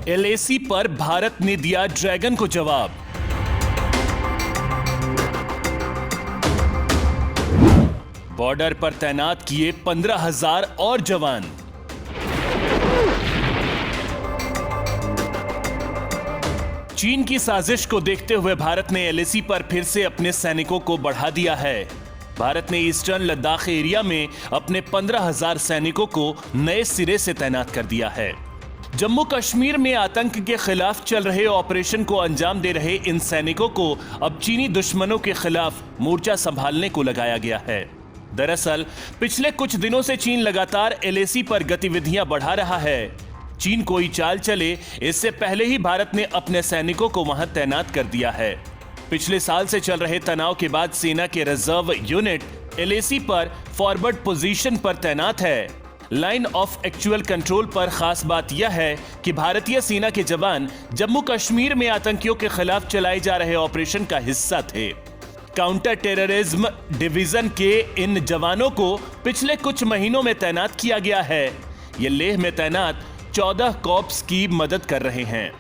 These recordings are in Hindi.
एलएसी पर भारत ने दिया ड्रैगन को जवाब। बॉर्डर पर तैनात किए 15,000 और जवान। चीन की साजिश को देखते हुए भारत ने एलएसी पर फिर से अपने सैनिकों को बढ़ा दिया है। भारत ने ईस्टर्न लद्दाख एरिया में अपने 15,000 सैनिकों को नए सिरे से तैनात कर दिया है। जम्मू कश्मीर में आतंक के खिलाफ चल रहे ऑपरेशन को अंजाम दे रहे इन सैनिकों को अब चीनी दुश्मनों के खिलाफ मोर्चा संभालने को लगाया गया है। दरअसल पिछले कुछ दिनों से चीन लगातार एलएसी पर गतिविधियां बढ़ा रहा है। चीन कोई चाल चले इससे पहले ही भारत ने अपने सैनिकों को वहां तैनात कर दिया है। पिछले साल से चल रहे तनाव के बाद सेना के रिजर्व यूनिट एलएसी पर फॉरवर्ड पोजीशन पर तैनात है। लाइन ऑफ एक्चुअल कंट्रोल पर खास बात यह है कि भारतीय सेना के जवान जम्मू कश्मीर में आतंकियों के खिलाफ चलाए जा रहे ऑपरेशन का हिस्सा थे। काउंटर टेररिज्म डिवीजन के इन जवानों को पिछले कुछ महीनों में तैनात किया गया है। ये लेह में तैनात 14 कॉर्प्स की मदद कर रहे हैं।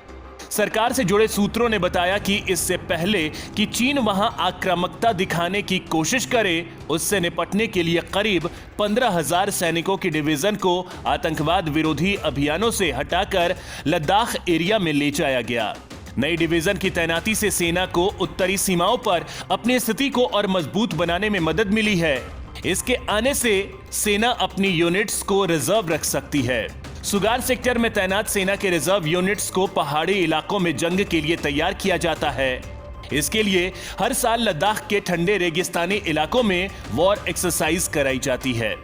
सरकार से जुड़े सूत्रों ने बताया कि इससे पहले कि चीन वहां आक्रामकता दिखाने की कोशिश करे, उससे निपटने के लिए करीब 15,000 सैनिकों की डिवीजन को आतंकवाद विरोधी अभियानों से हटाकर लद्दाख एरिया में ले जाया गया। नई डिवीजन की तैनाती से सेना को उत्तरी सीमाओं पर अपनी स्थिति को और मजबूत बनाने में मदद मिली है। इसके आने से सेना अपनी यूनिट्स को रिजर्व रख सकती है। सुगार सेक्टर में तैनात सेना के रिजर्व यूनिट्स को पहाड़ी इलाकों में जंग के लिए तैयार किया जाता है। इसके लिए हर साल लद्दाख के ठंडे रेगिस्तानी इलाकों में वॉर एक्सरसाइज कराई जाती है।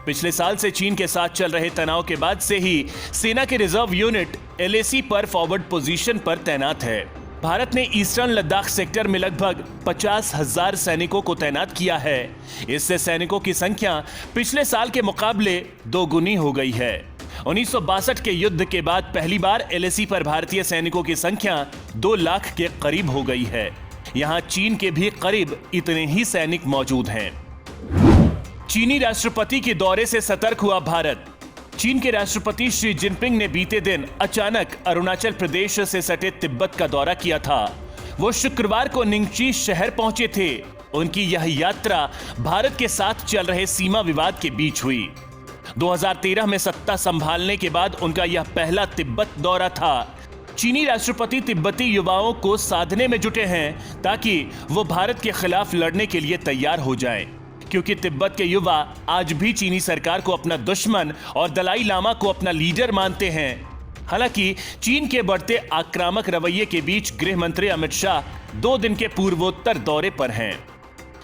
पिछले साल से चीन के साथ चल रहे तनाव के बाद से ही सेना के रिजर्व यूनिट एलएसी पर फॉरवर्ड पोजीशन पर तैनात है। भारत ने ईस्टर्न लद्दाख सेक्टर में लगभग 50,000 सैनिकों को तैनात किया है। इससे सैनिकों की संख्या पिछले साल के मुकाबले दोगुनी हो गई है। 1962 के युद्ध के बाद पहली बार एलएसी पर भारतीय सैनिकों की संख्या 2 लाख के करीब हो गई है। यहां चीन के भी करीब इतने ही सैनिक मौजूद हैं। चीनी राष्ट्रपति के दौरे से सतर्क हुआ भारत। चीन के राष्ट्रपति शी जिनपिंग ने बीते दिन अचानक अरुणाचल प्रदेश से सटे तिब्बत का दौरा किया था। वो शुक्रवार को निंगची शहर पहुंचे थे। उनकी यह यात्रा भारत के साथ चल रहे सीमा विवाद के बीच हुई। 2013 में सत्ता संभालने के बाद उनका यह पहला तिब्बत दौरा था। चीनी राष्ट्रपति तिब्बती युवाओं को साधने में जुटे हैं ताकि वो भारत के खिलाफ लड़ने के लिए तैयार हो जाएं, क्योंकि तिब्बत के युवा आज भी चीनी सरकार को अपना दुश्मन और दलाई लामा को अपना लीडर मानते हैं। हालांकि चीन के बढ़ते आक्रामक रवैये के बीच गृह मंत्री अमित शाह 2 दिन के पूर्वोत्तर दौरे पर हैं,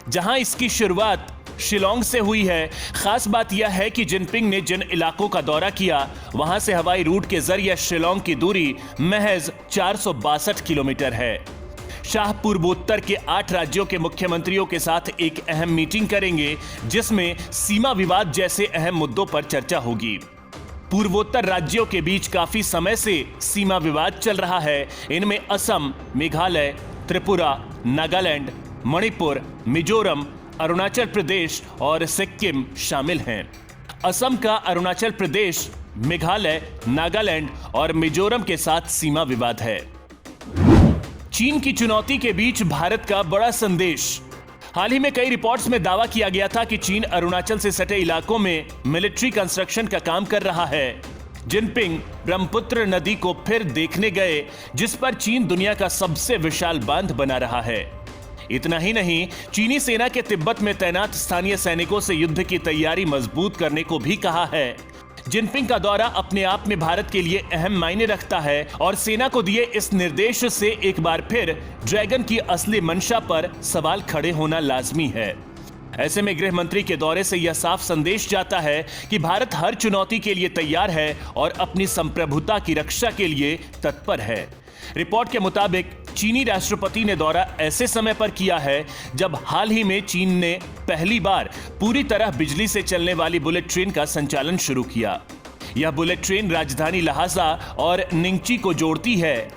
जहां इसकी शुरुआत शिलोंग से हुई है। खास बात यह है कि जिनपिंग ने जिन इलाकों का दौरा किया वहां से हवाई रूट के जरिए शिलोंग की दूरी महज 462 किलोमीटर है। शाह पूर्वोत्तर के 8 राज्यों के मुख्यमंत्रियों के साथ एक अहम मीटिंग करेंगे, जिसमें सीमा विवाद जैसे अहम मुद्दों पर चर्चा होगी। पूर्वोत्तर राज्यों के बीच काफी समय से सीमा विवाद चल रहा है। इनमें असम, मेघालय, त्रिपुरा, नागालैंड, मणिपुर, मिजोरम, अरुणाचल प्रदेश और सिक्किम शामिल हैं। असम का अरुणाचल प्रदेश, मेघालय, नागालैंड और मिजोरम के साथ सीमा विवाद है। चीन की चुनौती के बीच भारत का बड़ा संदेश। हाल ही में कई रिपोर्ट्स में दावा किया गया था कि चीन अरुणाचल से सटे इलाकों में मिलिट्री कंस्ट्रक्शन का काम कर रहा है। जिनपिंग ब्रह्मपुत्र नदी को फिर देखने गए, जिस पर चीन दुनिया का सबसे विशाल बांध बना रहा है। इतना ही नहीं, चीनी सेना के तिब्बत में तैनात स्थानीय सैनिकों से युद्ध की तैयारी मजबूत करने को भी कहा है। जिनपिंग का दौरा अपने आप में भारत के लिए अहम मायने रखता है और सेना को दिए इस निर्देश से एक बार फिर ड्रैगन की असली मंशा पर सवाल खड़े होना लाजमी है। ऐसे में गृह मंत्री के दौरे से यह साफ संदेश जाता है कि भारत हर चुनौती के लिए तैयार है और अपनी संप्रभुता की रक्षा के लिए तत्पर है। रिपोर्ट के मुताबिक चीनी राष्ट्रपति ने दौरा ऐसे समय पर किया है जब हाल ही में चीन ने पहली बार पूरी तरह बिजली से चलने वाली बुलेट ट्रेन का संचालन शुरू किया। यह बुलेट ट्रेन राजधानी लहासा और निंगची को जोड़ती है।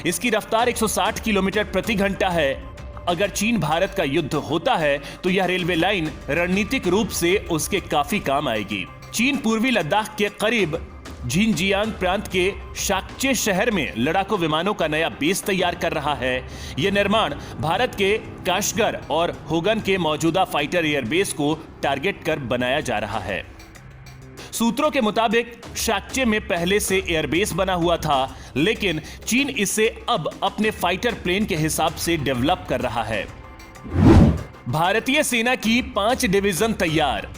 इसकी रफ्तार 160 किलोमीटर प्रति घंटा है। अगर चीन भारत का युद्ध होता है तो यह रेलवे लाइन रणनीतिक रूप से उसके काफी काम आएगी। चीन पूर्वी लद्दाख के करीब झिंजियांग प्रांत के शाक्चे शहर में लड़ाकू विमानों का नया बेस तैयार कर रहा है। यह निर्माण भारत के काशगर और होगन के मौजूदा फाइटर एयरबेस को टारगेट कर बनाया जा रहा है। सूत्रों के मुताबिक शाक्चे में पहले से एयरबेस बना हुआ था, लेकिन चीन इसे अब अपने फाइटर प्लेन के हिसाब से डेवलप कर रहा है। भारतीय सेना की 5 डिवीजन तैयार।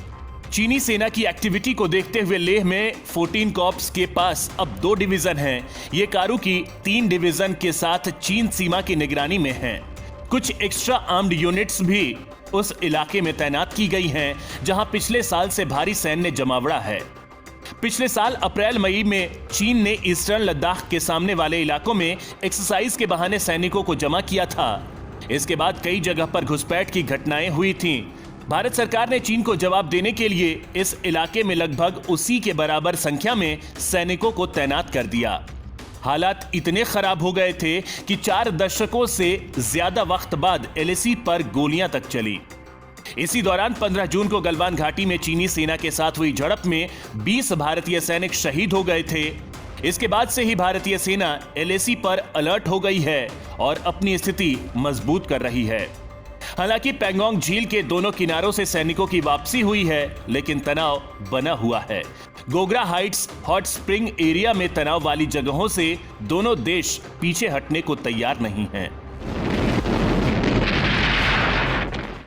चीनी सेना की एक्टिविटी को देखते हुए लेह में 14 कॉर्प्स के पास अब 2 डिवीजन हैं। ये कारू की 3 डिवीजन के साथ चीन सीमा की निगरानी में हैं। कुछ एक्स्ट्रा आर्म्ड यूनिट्स भी उस इलाके में तैनात की गई हैं, जहां पिछले साल से भारी सैन्य जमावड़ा है। पिछले साल अप्रैल मई में चीन ने ईस्टर्न लद्दाख के सामने वाले इलाकों में एक्सरसाइज के बहाने सैनिकों को जमा किया था। इसके बाद कई जगह पर घुसपैठ की घटनाएं हुई थीं। भारत सरकार ने चीन को जवाब देने के लिए इस इलाके में लगभग उसी के बराबर संख्या में सैनिकों को तैनात कर दिया। हालात इतने खराब हो गए थे कि 4 दशकों से ज्यादा वक्त बाद एलएसी पर गोलियां तक चली। इसी दौरान 15 जून को गलवान घाटी में चीनी सेना के साथ हुई झड़प में 20 भारतीय सैनिक शहीद हो गए थे। इसके बाद से ही भारतीय सेना एलएसी पर अलर्ट हो गई है और अपनी स्थिति मजबूत कर रही है। हालांकि पैंगोंग झील के दोनों किनारों से सैनिकों की वापसी हुई है, लेकिन तनाव बना हुआ है। Gogra Heights hot spring area में तनाव वाली जगहों से दोनों देश पीछे हटने को तैयार नहीं हैं।